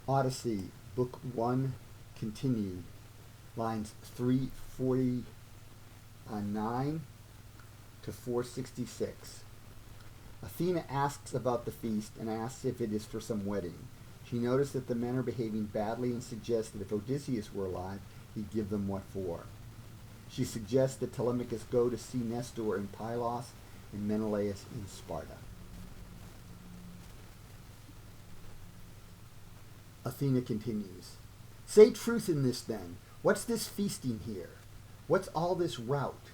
Odyssey, Book 1, continued, lines 349 to 466. Athena asks about the feast and asks if it is for some wedding. She noticed that the men are behaving badly and suggests that if Odysseus were alive, he'd give them what for. She suggests that Telemachus go to see Nestor in Pylos and Menelaus in Sparta. Athena continues, "Say truth in this then. What's this feasting here? What's all this rout?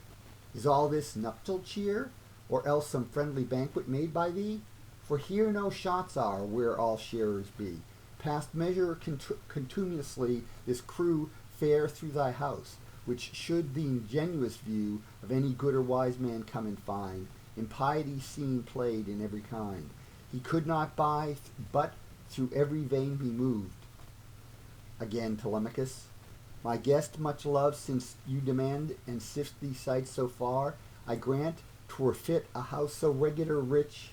Is all this nuptial cheer, or else some friendly banquet made by thee? For here no shots are, where all sharers be. Past measure contumely this crew fare through thy house, which should the ingenuous view of any good or wise man come and find, impiety seen played in every kind. He could not buy, but through every vein be moved." Again Telemachus, "My guest much loved, since you demand and sift these sights so far, I grant 'twere fit a house so regular, rich,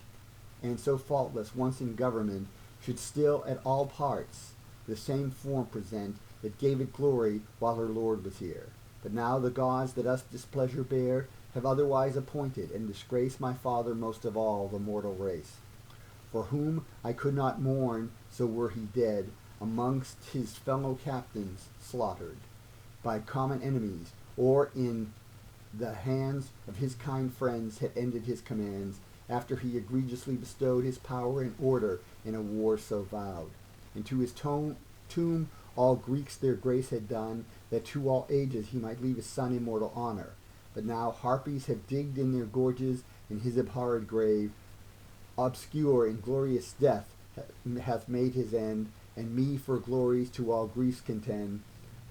and so faultless, once in government, should still at all parts the same form present that gave it glory while her lord was here. But now the gods that us displeasure bear have otherwise appointed, and disgrace my father most of all the mortal race, for whom I could not mourn, so were he dead, amongst his fellow captains slaughtered by common enemies, or in the hands of his kind friends had ended his commands, after he egregiously bestowed his power and order in a war so vowed. And to his tomb all Greeks their grace had done, that to all ages he might leave his son immortal honor. But now harpies have digged in their gorges, and his abhorred grave, obscure inglorious death, hath made his end, and me for glories to all Greece contend.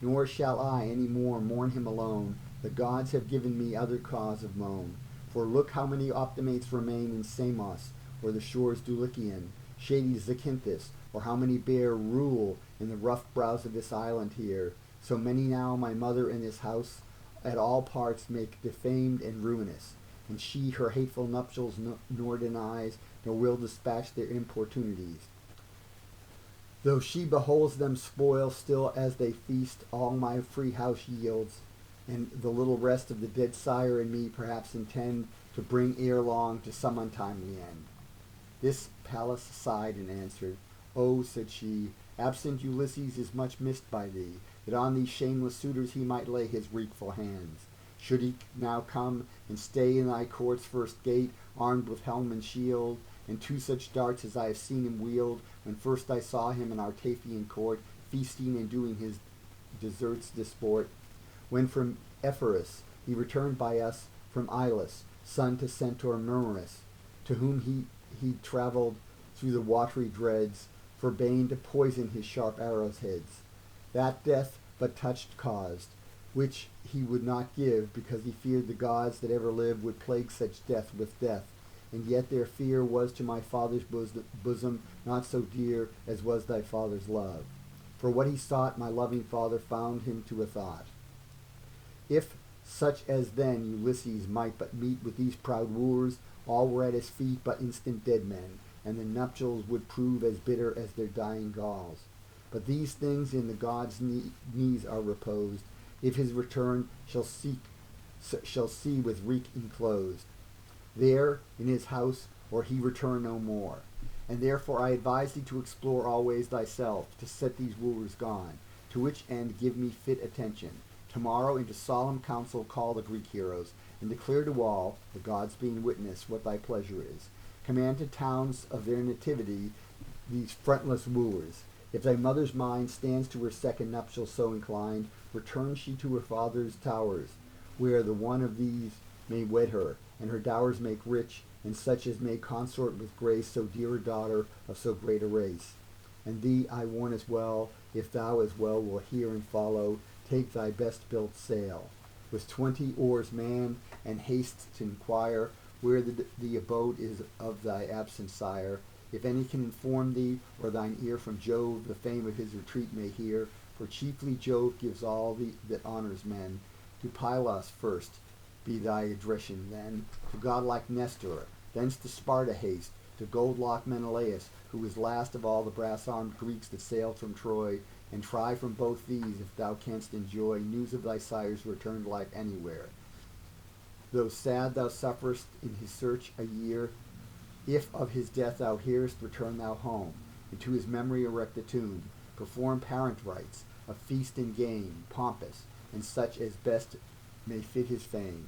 Nor shall I any more mourn him alone. The gods have given me other cause of moan. For look how many Optimates remain in Samos, or the shores Dulichian, shady Zacynthus, or how many bear rule in the rough brows of this island here. So many now my mother in this house at all parts make defamed and ruinous, and she her hateful nuptials nor denies, nor will dispatch their importunities. Though she beholds them spoil, still as they feast, all my free house yields, and the little rest of the dead sire and me perhaps intend to bring ere long to some untimely end." This Pallas sighed and answered, "Oh," said she, "absent Ulysses is much missed by thee, that on these shameless suitors he might lay his wreakful hands. Should he now come and stay in thy court's first gate, armed with helm and shield, and two such darts as I have seen him wield, when first I saw him in our Taphian court, feasting and doing his deserts disport, when from Epirus he returned by us from Ilus, son to Centaur Murmurus, to whom he travelled through the watery dreads, for bane to poison his sharp arrows' heads. That death but touched caused, which he would not give, because he feared the gods that ever lived would plague such death with death, and yet their fear was to my father's bosom not so dear as was thy father's love. For what he sought, my loving father found him to a thought. If such as then Ulysses might but meet with these proud wooers, all were at his feet but instant dead men, and the nuptials would prove as bitter as their dying galls. But these things in the gods' knees are reposed, if his return shall see with wreak enclosed, there in his house, or he return no more. And therefore I advise thee to explore always thyself, to set these wooers gone, to which end give me fit attention. Tomorrow into solemn council call the Greek heroes, and declare to all, the gods being witness, what thy pleasure is. Command to towns of their nativity these frontless wooers. If thy mother's mind stands to her second nuptial so inclined, return she to her father's towers, where the one of these may wed her, and her dowers make rich, and such as may consort with grace so dear a daughter of so great a race. And thee I warn as well, if thou as well will hear and follow, take thy best built sail, with 20 oars manned, and haste to inquire where the abode is of thy absent sire. If any can inform thee, or thine ear from Jove the fame of his retreat may hear, for chiefly Jove gives all that honors men. To Pylos first be thy addression then, to godlike Nestor, thence to Sparta haste, to gold-locked Menelaus, who was last of all the brass-armed Greeks that sailed from Troy, and try from both these, if thou canst enjoy news of thy sire's return to life anywhere. Though sad thou sufferest in his search a year, if of his death thou hearest, return thou home, and to his memory erect a tomb, perform parent rites, of feast and game, pompous, and such as best may fit his fame.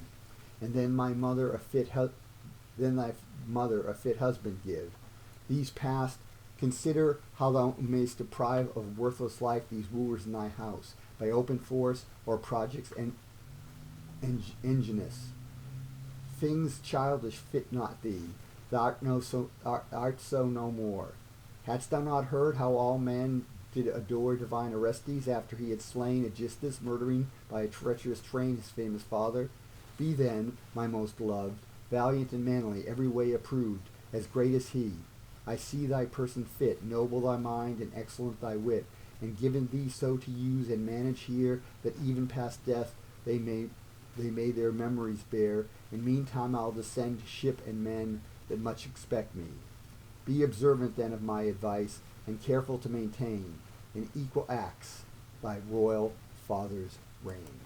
And then thy mother a fit husband give. These past, consider how thou mayst deprive of worthless life these wooers in thy house, by open force or projects ingenious. Things childish fit not thee. Thou art so no more. Hadst thou not heard how all men did adore divine Orestes after he had slain Aegisthus, murdering by a treacherous train his famous father? Be then, my most loved, valiant and manly, every way approved, as great as he. I see thy person fit, noble thy mind, and excellent thy wit, and given thee so to use and manage here, that even past death they may their memories bear, and meantime I'll descend to ship and men that much expect me. Be observant then of my advice, and careful to maintain in equal acts thy royal father's reign.